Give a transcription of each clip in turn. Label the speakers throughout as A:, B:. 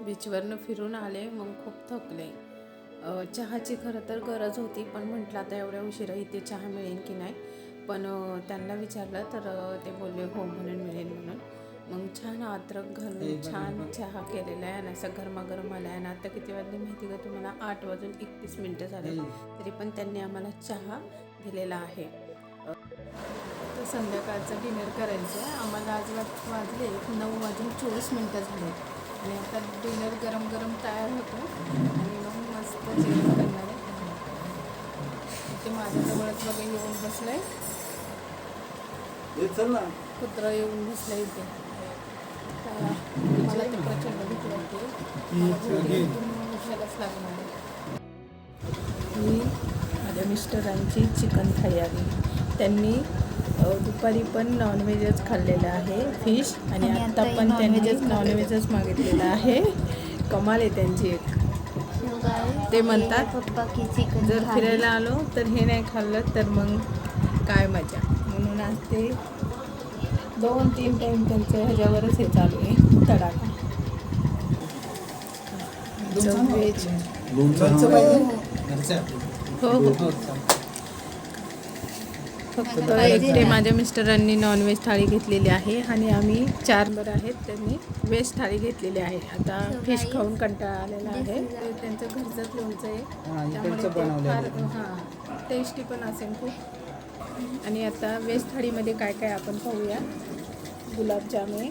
A: बीचवरनं फिरून आले, मग खूप थकले. चहाची खरं तर गरज होती, पण म्हटलं आता एवढ्या उशिरा इथे चहा मिळेल की नाही. पण त्यांना विचारलं तर ते बोलले हो म्हणून मिळेल म्हणून. मग छान अद्रक घालून छान चहा केलेला आहे आणि असं गरमागरम आला आहे. आणि आता किती वाजले माहिती का तुम्हाला? 8:31 झाले, तरी पण त्यांनी आम्हाला चहा दिलेला आहे. तर संध्याकाळचं डिनर करायचं आहे आम्हाला. आज वाजले 9:24 झाले आणि आता डिनर गरम गरम तयार होतो आणि मग मस्त जेवण करणार आहे. इथे माझ्याजवळच बघा येऊन बसलंय, कुत्रा येऊन बसलाय इथे. मला ते प्रचंड भीती वाटते, उठायलाच लागणार आहे. मी माझ्या मिस्टरांची चिकन थाळी आली. त्यांनी दुपारी पण नॉनव्हेजच खाल्लेलं आहे, फिश, आणि आत्ता पण त्यांनी नॉनव्हेजच मागितलेलं आहे. कमाल आहे त्यांची एक. ते म्हणतात जर फिरायला आलो तर हे नाही खाल्लं तर मग काय मजा. म्हणून आज ते 2-3 टाईम त्यांचं ह्याच्यावरच हे चालू आहे तडाखा. व्हेज हो हो. फक्त एकटे माझ्या मिस्टरांनी नॉनव्हेज थाळी घेतलेली आहे आणि आम्ही 4 बरं आहेत, त्यांनी व्हेज थाळी घेतलेली आहे. आता फिश खाऊन कंटाळा आलेला आहे. त्यांचं घरचंच लोणचं आहे, त्यामुळे ते फार टेस्टी पण असेल खूप. आणि आता व्हेज थाळीमध्ये काय काय आपण पाहूया. गुलाबजाम आहे,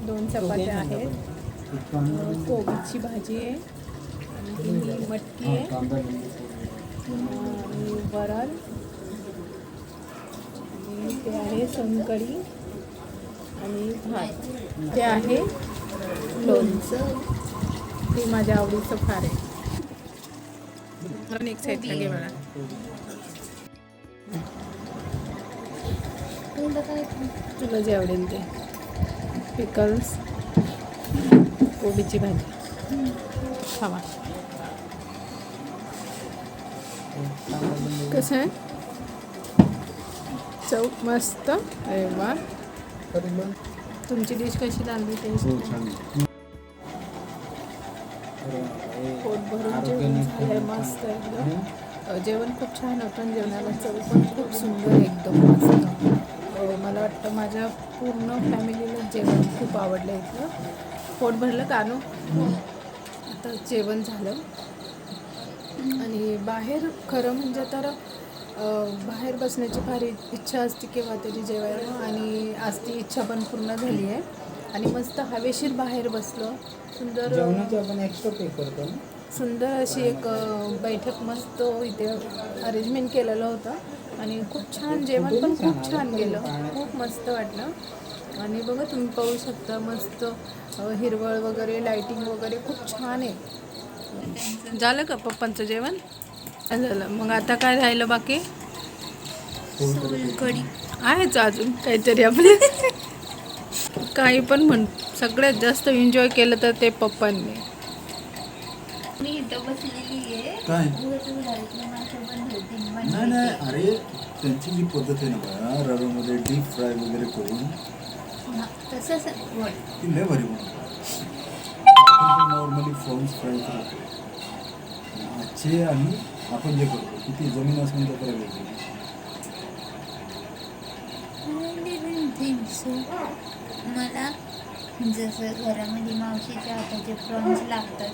A: 2 चपात्या आहेत, कोबीची भाजी आहे, आणि मटकी आहे, आणि वरण, आणि ते आहे सोनकढी आणि भात, ते आहे लोणचं. ते माझ्या आवडीचं फार आहे. एक साईडला घे मला. तुला जे आवडेल ते. पिकल्स, कोबीची भाजी खावा. कसं आहे? चव मस्त. अरे वा. तुमची डिश कशी लागली? टेस्ट पोट भरून जेवण झालंय, मस्त एकदम. जेवण खूप छान होतं आणि जेवणाला चव पण खूप सुंदर, एकदम मस्त. मला वाटतं माझ्या पूर्ण फॅमिलीला जेवण खूप आवडलं इथलं. पोट भरलं कानो. आता जेवण झालं आणि बाहेर खरं म्हणजे तर बाहेर बसण्याची फार इच्छा असते केव्हा तरी जेवायला, आणि आज ती इच्छा पण पूर्ण झाली आहे. आणि मस्त हवेशीर बाहेर बसलो. सुंदर
B: आपण एक्स्ट्रा पे करतो.
A: सुंदर अशी एक बैठक मस्त इथे अरेंजमेंट केलेलं होतं आणि खूप छान जेवण पण खूप छान गेलं, खूप मस्त वाटलं. आणि बघा तुम्ही पाहू शकता मस्त हिरवळ वगैरे, लाईटिंग वगैरे खूप छान आहे. झालं का पप्पांचं जेवण? झालं. मग आता काय राहिलं बाकी? सोलकढी आहेच अजून काहीतरी आपले. काही पण म्हण, सगळ्यात जास्त एन्जॉय केलं तर ते पप्पांनी.
C: मी इथं बसलेली आहे.
B: काय?
C: नाही,
B: अरे त्यांची जी पद्धत आहे ना बघा, रव्यामध्ये डीप फ्राय वगैरे करून
C: तसंच
B: ती लय भारी बनवतात. आपण नॉर्मली फ्रॉन्स फ्राय करतो आजचे, आणि आपण जे करतो किती जमीन आसमानचा फरक आहे.
C: मला जसं घरामध्ये मावशीच्या हाताचे प्रॉन्स लागतात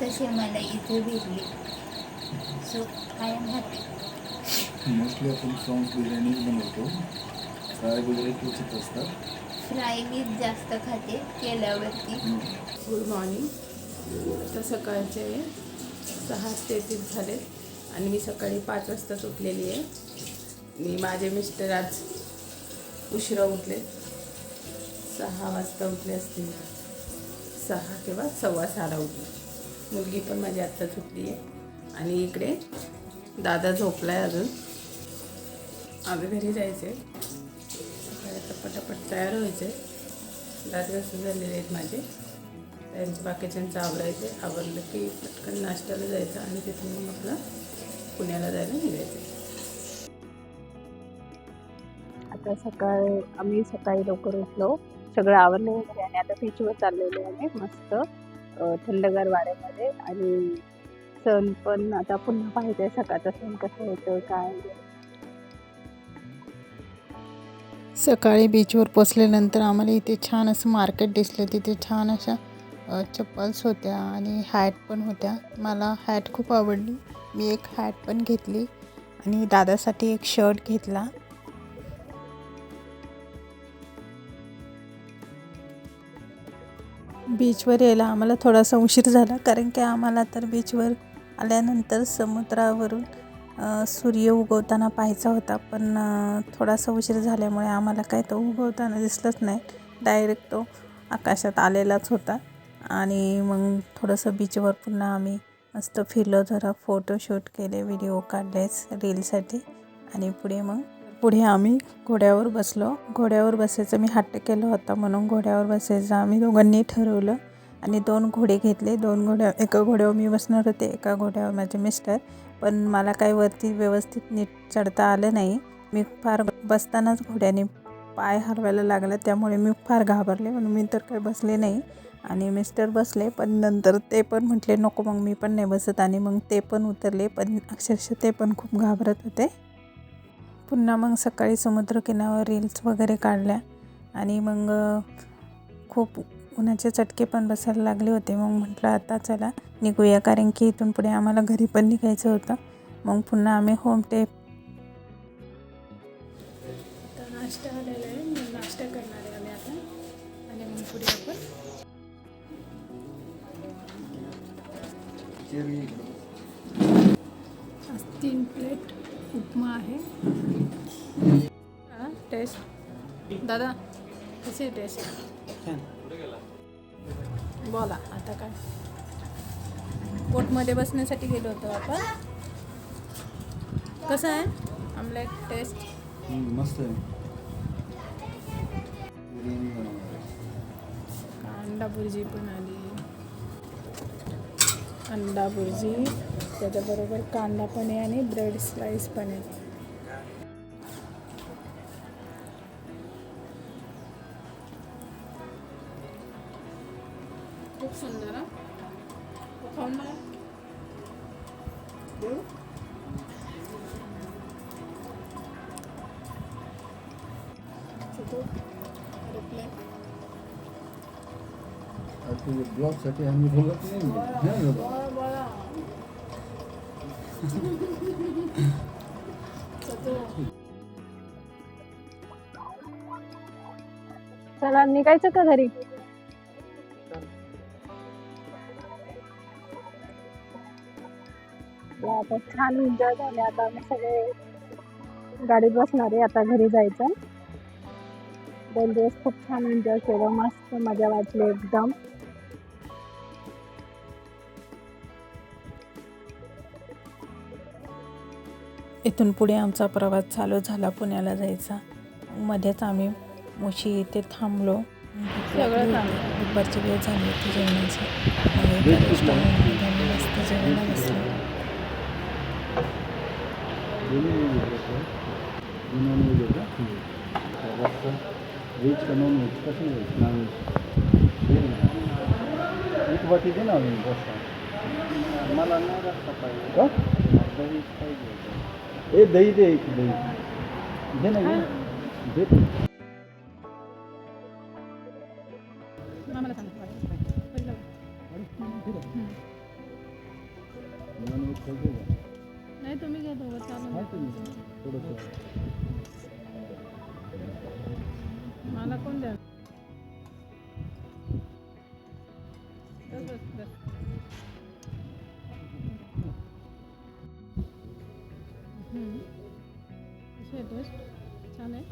C: तसे मला इथे भेटले. So I am happy.
B: Mostly आपण फ्रॉन्स बिर्याणीच बनवतो, फ्राय वगैरे क्वचित असतात.
C: फ्राय मी जास्त खाते केल्यावरती.
A: Good morning. आता सकाळचे 6:33 झाले आणि मी सकाळी 5 वाजताच उठलेली आहे. माझे मिस्टर आज उशिरा उठले, 6 वाजता उठले असतील, 6 किंवा 6:15 उठले. मुलगी पण माझी आत्ताच उठली आहे. आणि इकडे दादा झोपला आहे अजून. आम्ही घरी जायचे, सकाळी आता पटापट तयार व्हायचे. दात घासून झालेले आहेत माझे, त्यांचं बाकीच्यांचं आवरायचे. आवरलं की पटकन नाश्त्याला जायचं आणि तिथून मग आपलं पुण्याला जायला निघायचं. आता आम्ही सकाळी लवकर उठलो
D: सगळं आवरलं वगैरे आणि आता बीचवर चाललेलो आहे मस्त थंडगार वाऱ्यामध्ये. आणि सण पण आता पुन्हा पाहायचं आहे, सकाळचा सण कसं होतं काय.
A: सकाळी बीचवर पोचल्यानंतर आम्हाला इथे छान असं मार्केट दिसलं. तिथे छान अशा चप्पल्स होत्या आणि हॅट पण होत्या. मला हॅट खूप आवडली. मी एक हॅट पण घेतली आणि दादासाठी एक शर्ट घेतला. बीचवर यायला आम्हाला थोडासा उशीर झाला, कारण की आम्हाला तर बीचवर आल्यानंतर समुद्रावरून सूर्य उगवताना पाहायचा होता. पण थोडासा उशीर झाल्यामुळे आम्हाला काय तो उगवताना दिसलंच नाही. डायरेक्ट तो आकाशात आलेलाच होता. आणि मग थोडंसं बीचवर पुन्हा आम्ही मस्त फिरलो, जरा फोटोशूट केले, व्हिडिओ काढलेच रीलसाठी. आणि पुढे आम्ही घोड्यावर बसलो. घोड्यावर बसायचं मी हट्ट केला होता, म्हणून घोड्यावर बसायचं आम्ही दोघांनी ठरवलं. आणि 2 घोडे घेतले. एका घोड्यावर मी बसणार होते, एका घोड्यावर माझे मिस्टर. पण मला काही वरती व्यवस्थित नीट चढता आलं नाही. मी फार बसतानाच घोड्याने पाय हलवायला लागला, त्यामुळे मी फार घाबरले, म्हणून मी तर काही बसले नाही. आणि मिस्टर बसले, पण नंतर ते पण म्हटले नको, मग मी पण नाही बसत. आणि मग ते पण उतरले, पण अक्षरशः ते पण खूप घाबरत होते. पुन्हा मग सकाळी समुद्रकिनाऱ्यावर रील्स वगैरे काढल्या. आणि मग खूप उन्हाचे चटके पण बसायला लागले होते. मग म्हटलं आता चला निघूया, कारण की इथून पुढे आम्हाला घरी पण निघायचं होतं. मग पुन्हा आम्ही नाश्ता आलेला आहे, मग नाश्ता करणार आहे आम्ही आता. आणि मग पुढे आपण आज 3 प्लेट उपमा आहे. टेस्ट दादा कशी आहे टेस्ट? बोला आता काय. बोटमध्ये बसण्यासाठी गेलो होतो आपण. कसं आहे आमलेट टेस्ट?
B: मस्त आहे.
A: अंडा भुर्जी पण आली. अंडा भुर्जी, त्याच्याबरोबर कांदा पण आहे आणि ब्रेड स्लाइस पण आहे. खूप सुंदर. खाऊन ना देऊ.
B: ब्लॉगसाठी आम्ही बोलत नाही
A: बोला.
D: चला निघायचं का घरी? आता छान एन्जॉय झाले. आता आम्ही सगळे गाडीत बसणार आहे, आता घरी जायचं. 2 दिवस खूप छान एन्जॉय केलं, मस्त मजा वाटली एकदम.
A: इथून पुढे आमचा प्रवास चालू झाला पुण्याला जायचा. मध्येच आम्ही मुशी येथे थांबलो. दुपारची वेळ झाली होती जेवणाची. मग एका रेस्टॉरंटमध्ये आम्ही मस्त जेवायला बसलो.
B: व्हेज का नॉन व्हेज? कसं व्हेज नॉन व्हेज? एक वाटी दे ना रस्सा. मला नाही रस्सा पाहिजे. दही पाहिजे. ए दही दे, एक दही दे ना, घे दे.
A: नाही तुम्ही घ्या दोघं, चालू. मला कोण द्या. कशी आहे टेस्ट? छान आहे.